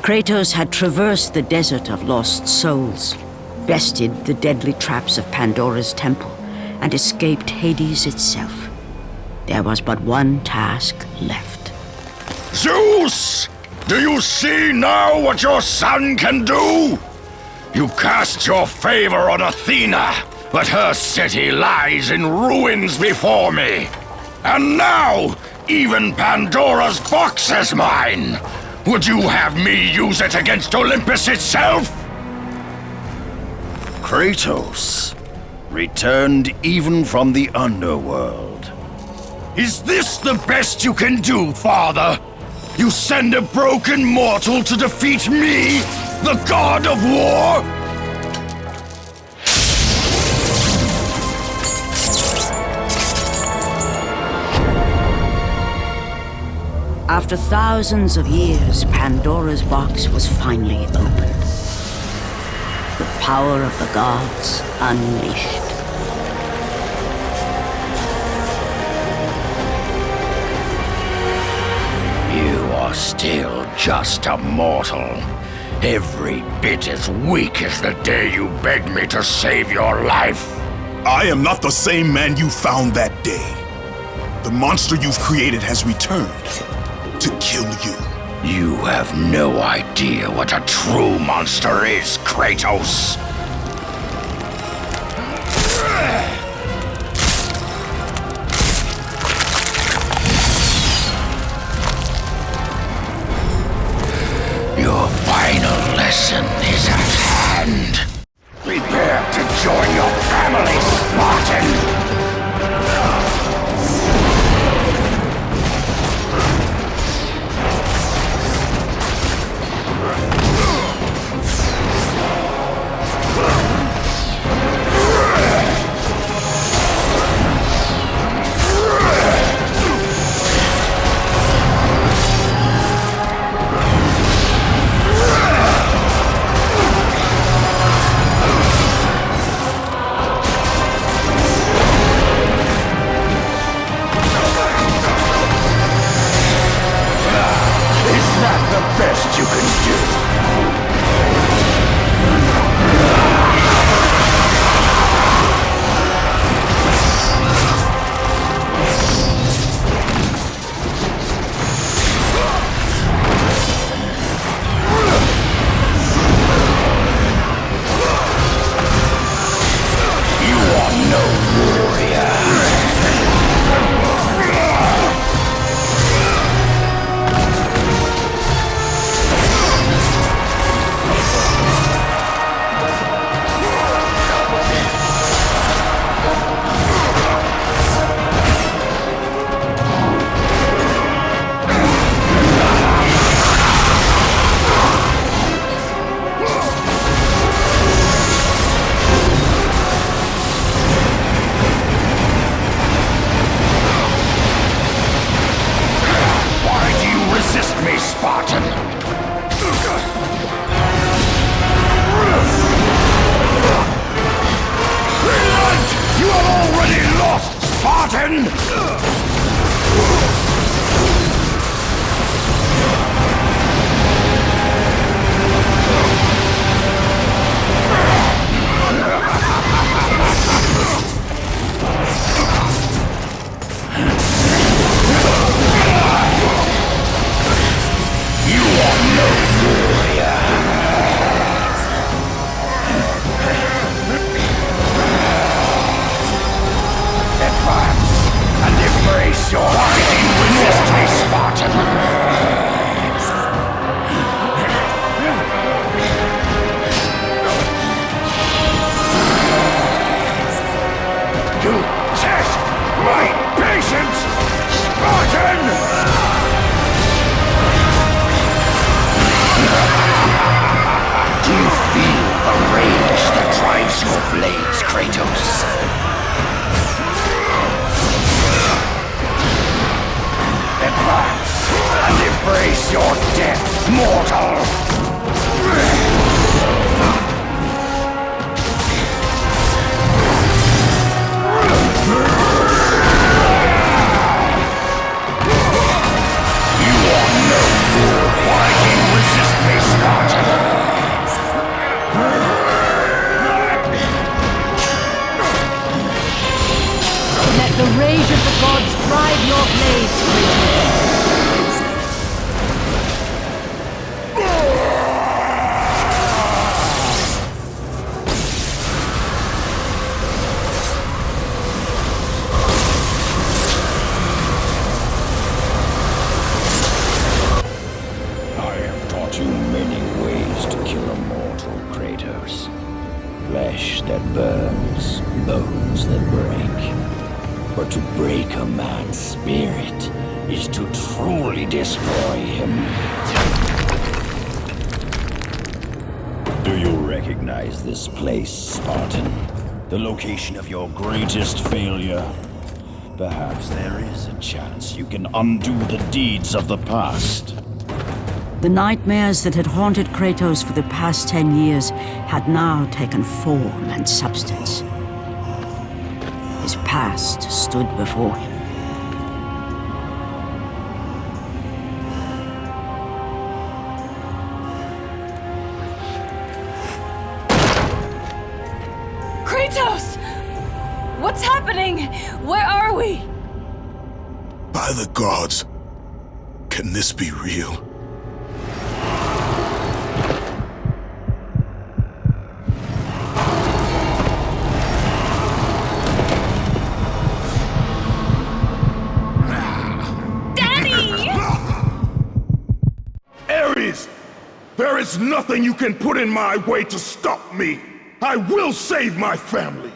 Kratos had traversed the desert of lost souls, bested the deadly traps of Pandora's temple, and escaped Hades itself. There was but one task left. Zeus! Do you see now what your son can do? You cast your favor on Athena, but her city lies in ruins before me. And now, even Pandora's box is mine! Would you have me use it against Olympus itself? Kratos, returned even from the underworld. Is this the best you can do, Father? You send a broken mortal to defeat me, the god of war? After thousands of years, Pandora's box was finally opened. The power of the gods unleashed. You are still just a mortal. Every bit as weak as the day you begged me to save your life. I am not the same man you found that day. The monster you've created has returned to kill you. You have no idea what a true monster is, Kratos. Your final lesson is at hand. Prepare to join your family, Spartan! Best you can do. You are no warrior. Resist me, Spartan! Relent! You have already lost, Spartan! You are no warrior. Advance and embrace your fighting. Resist me, Spartan. You test my patience, Spartan! Do you feel the rage that drives your blades, Kratos? Advance and embrace your death, mortal! You are no fool. Why do you resist me, to kill a mortal, Kratos. Flesh that burns, bones that break. But to break a man's spirit is to truly destroy him. Do you recognize this place, Spartan? The location of your greatest failure? Perhaps there is a chance you can undo the deeds of the past. The nightmares that had haunted Kratos for the past 10 years had now taken form and substance. His past stood before him. Kratos! What's happening? Where are we? By the gods, can this be real? Ares! There is nothing you can put in my way to stop me! I will save my family!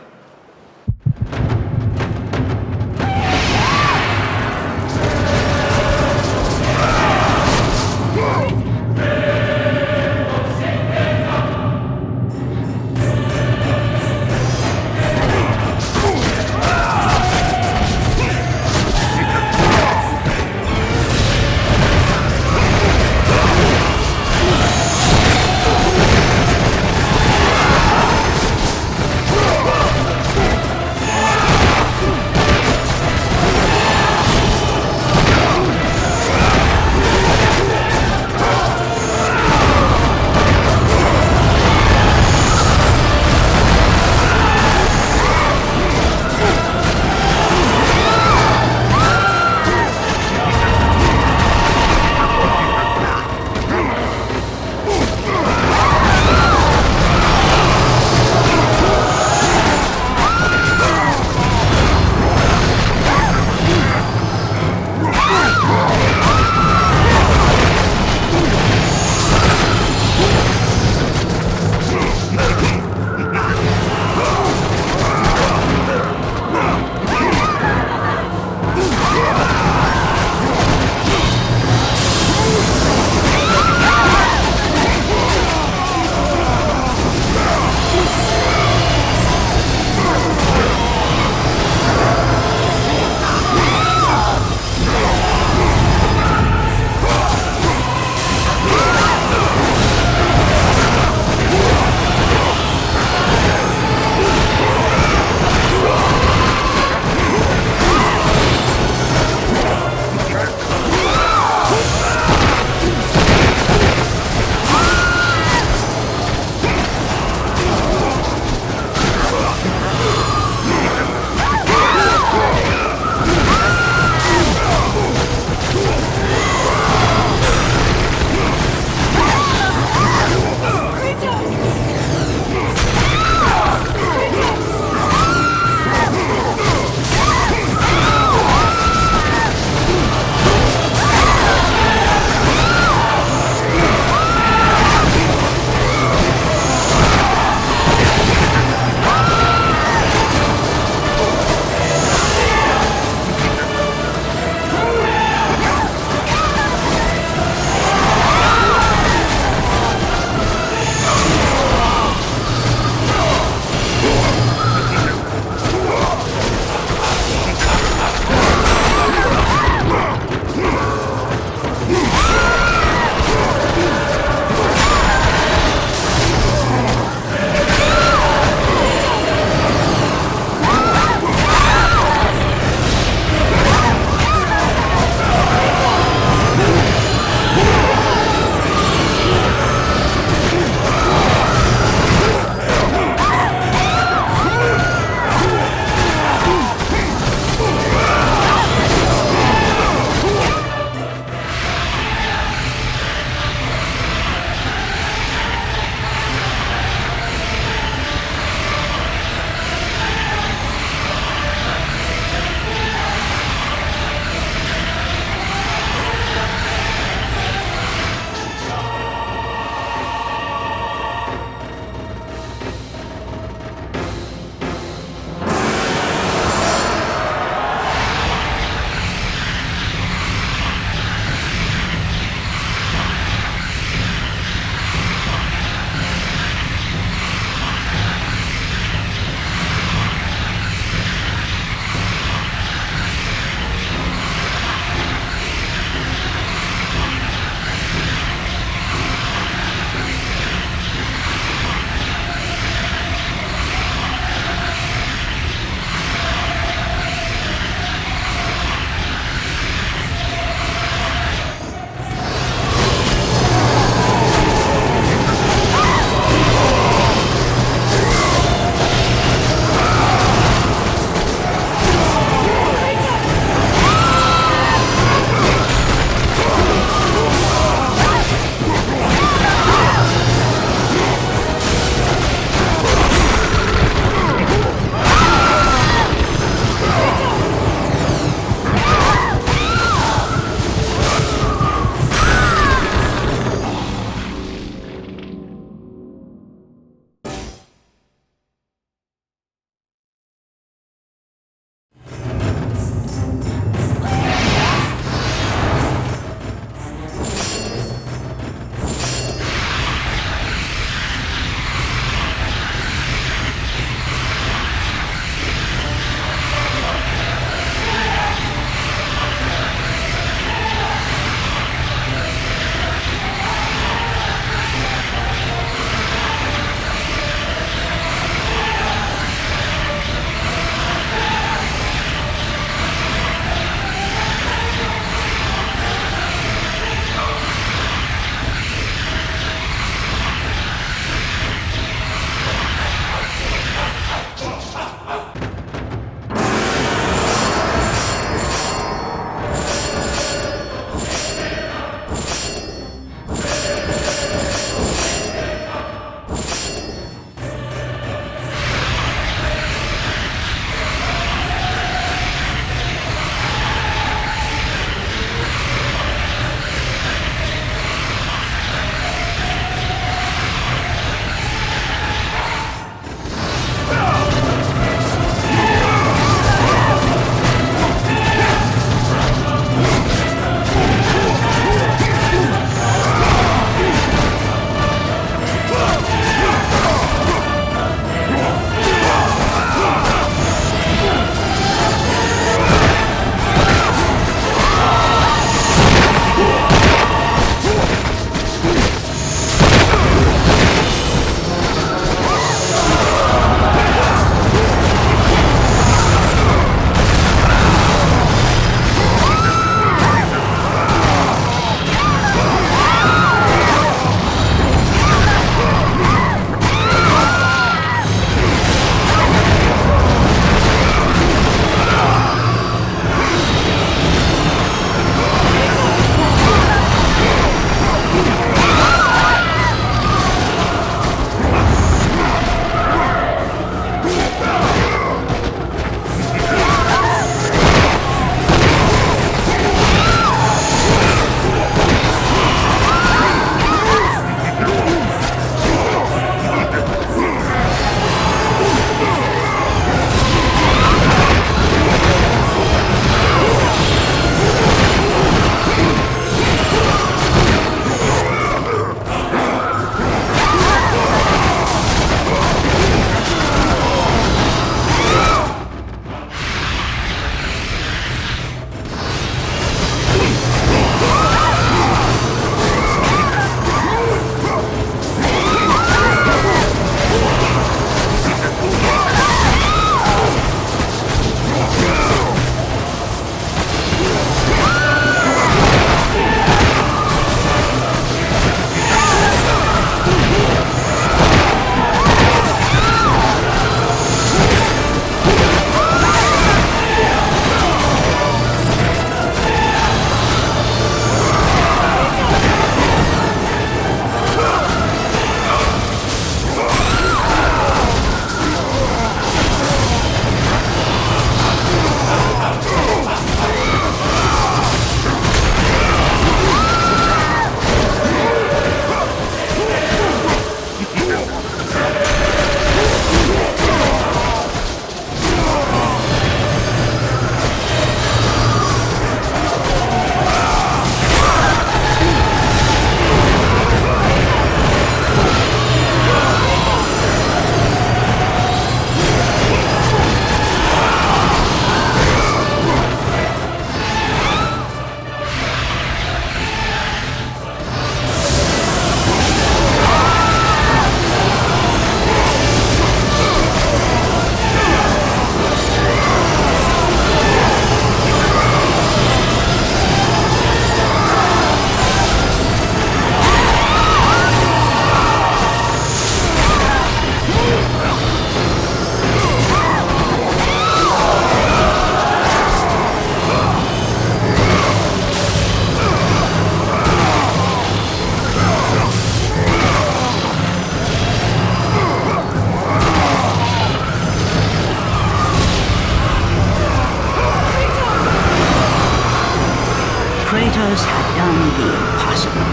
Kratos had done the impossible.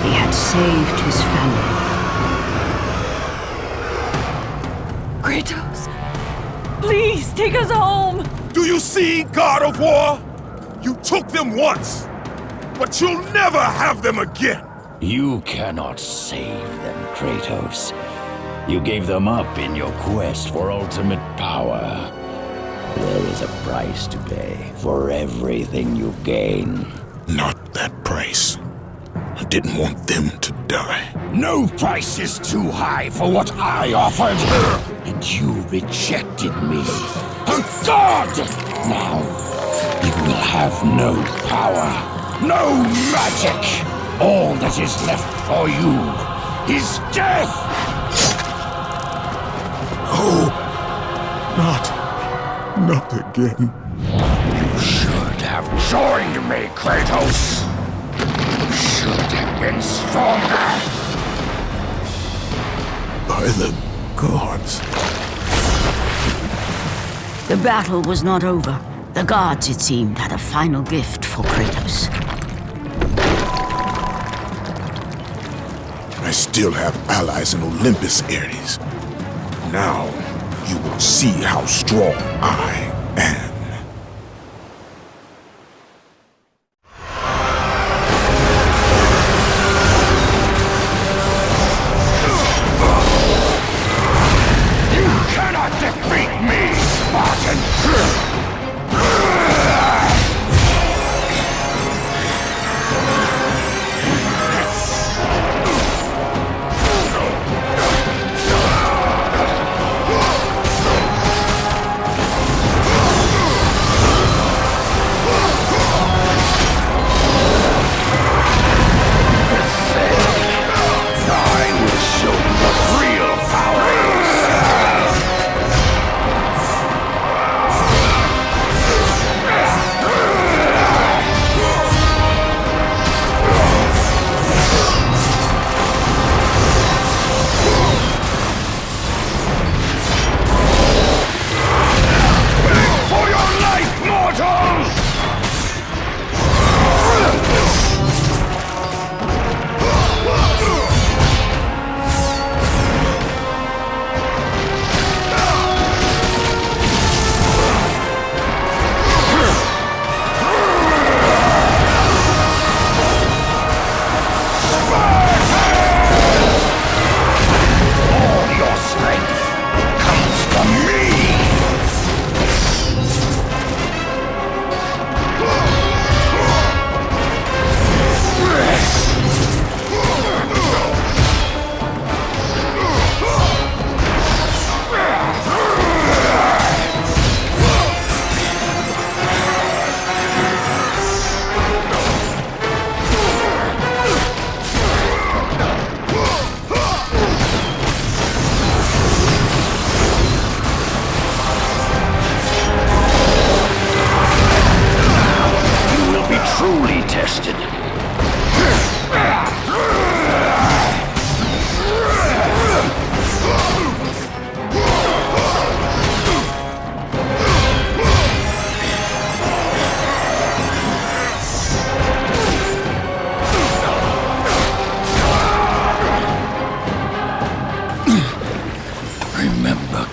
He had saved his family. Kratos, please take us home! Do you see, God of War? You took them once, but you'll never have them again. You cannot save them, Kratos. You gave them up in your quest for ultimate power. There is a price to pay for everything you gain. Not that price. I didn't want them to die. No price is too high for what I offered. And you rejected me. A god! Now, you will have no power, no magic. All that is left for you is death! Oh, not again. You should have joined me, Kratos. You should have been stronger. By the gods. The battle was not over. The gods, it seemed, had a final gift for Kratos. I still have allies in Olympus, Ares. Now, you will see how strong I am. You cannot defeat me, Spartan!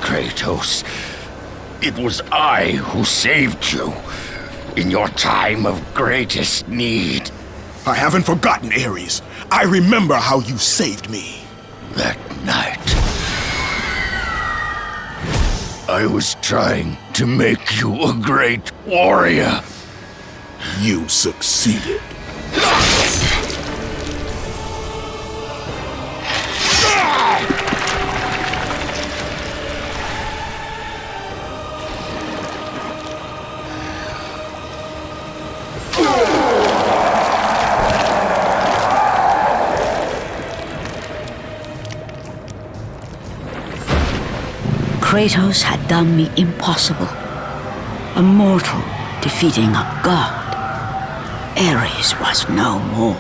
Kratos. It was I who saved you in your time of greatest need. I haven't forgotten, Ares. I remember how you saved me. That night, I was trying to make you a great warrior. You succeeded. Kratos had done the impossible. A mortal defeating a god. Ares was no more.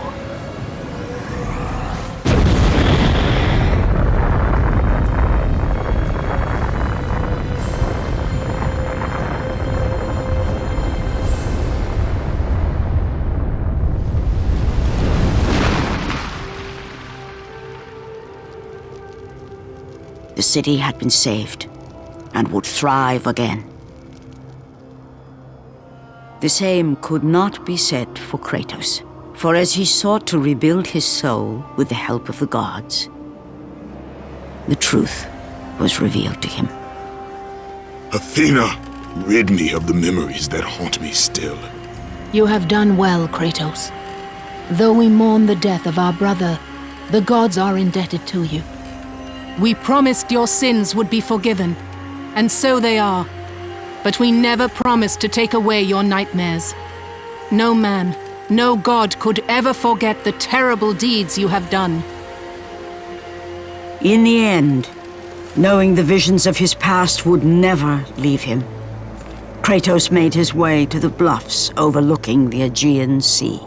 The city had been saved and would thrive again. The same could not be said for Kratos, for as he sought to rebuild his soul with the help of the gods, the truth was revealed to him. Athena, rid me of the memories that haunt me still. You have done well, Kratos. Though we mourn the death of our brother, the gods are indebted to you. We promised your sins would be forgiven, and so they are. But we never promised to take away your nightmares. No man, no god could ever forget the terrible deeds you have done. In the end, knowing the visions of his past would never leave him, Kratos made his way to the bluffs overlooking the Aegean Sea.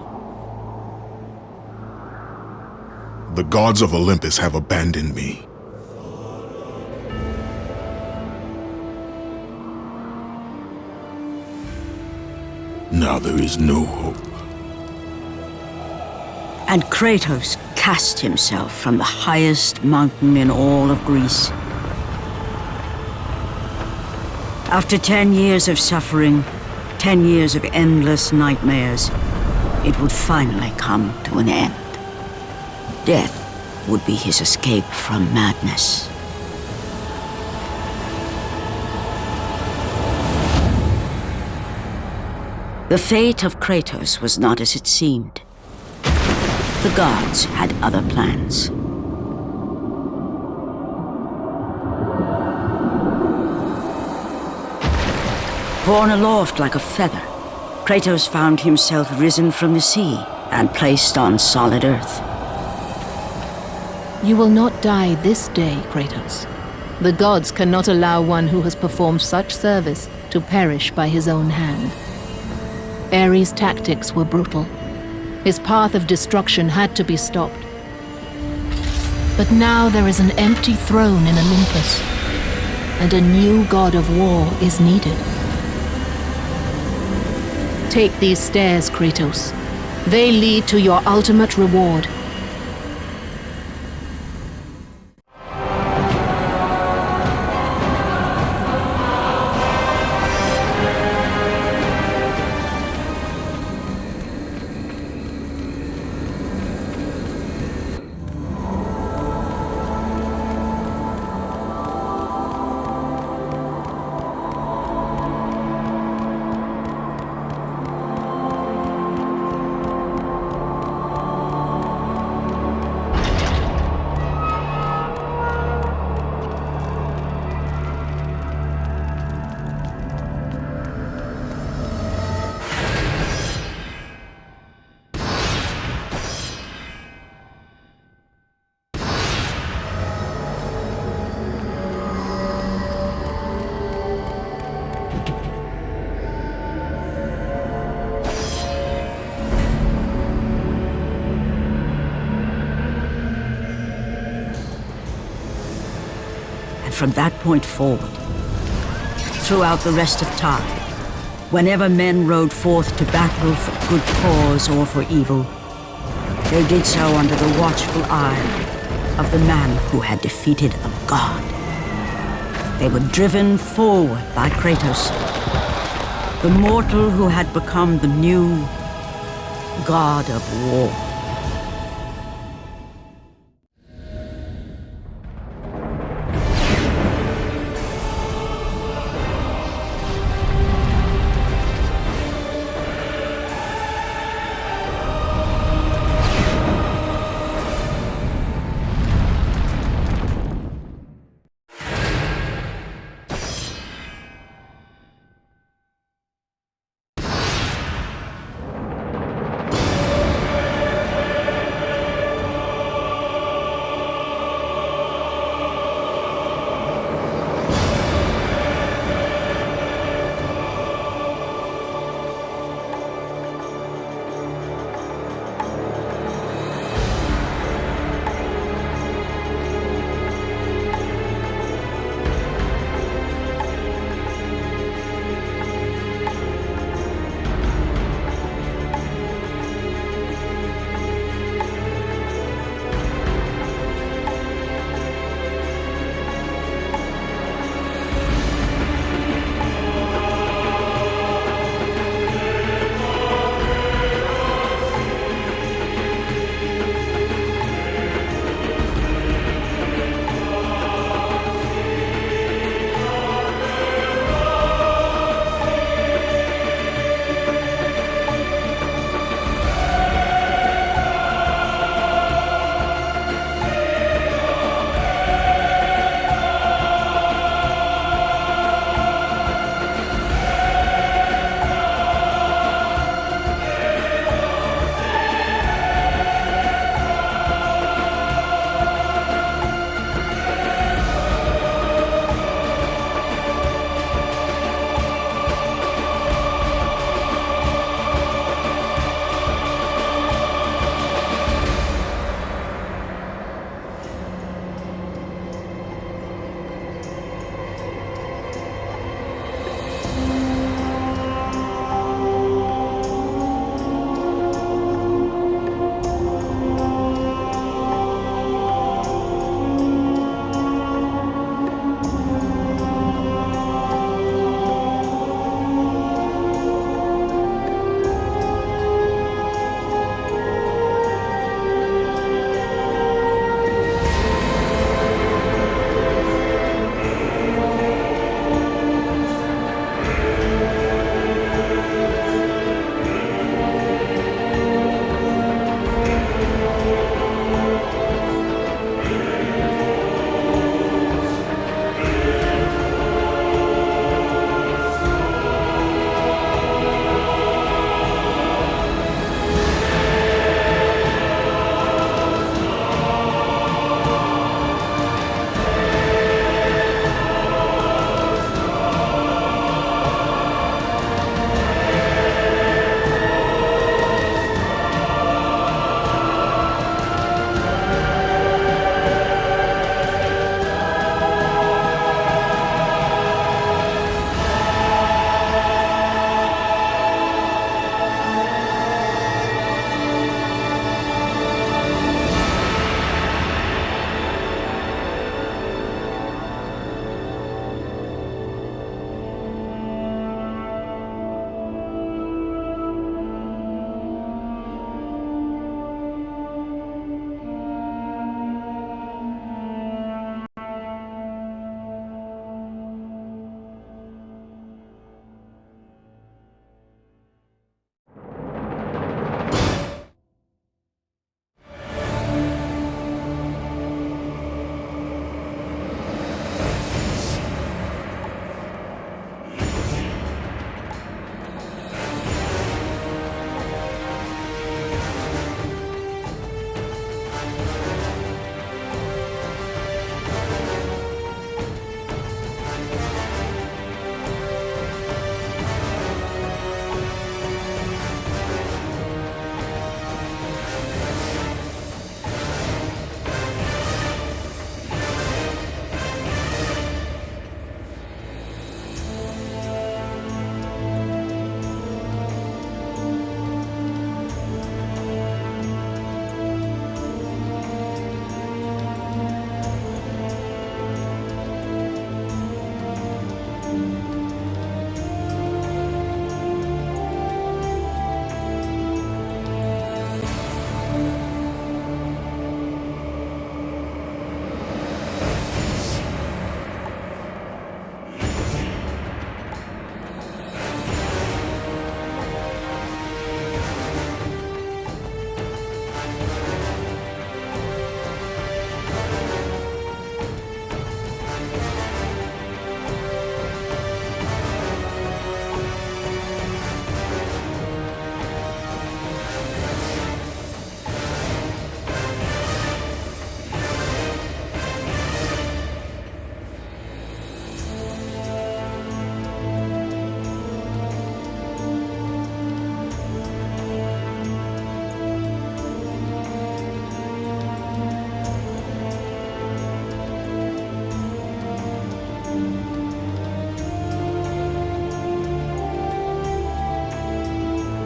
The gods of Olympus have abandoned me. Now there is no hope. And Kratos cast himself from the highest mountain in all of Greece. After 10 years of suffering, 10 years of endless nightmares, it would finally come to an end. Death would be his escape from madness. The fate of Kratos was not as it seemed. The gods had other plans. Borne aloft like a feather, Kratos found himself risen from the sea and placed on solid earth. You will not die this day, Kratos. The gods cannot allow one who has performed such service to perish by his own hand. Ares' tactics were brutal. His path of destruction had to be stopped. But now there is an empty throne in Olympus, and a new god of war is needed. Take these stairs, Kratos. They lead to your ultimate reward. From that point forward, throughout the rest of time, whenever men rode forth to battle for good cause or for evil, they did so under the watchful eye of the man who had defeated a god. They were driven forward by Kratos, the mortal who had become the new god of war.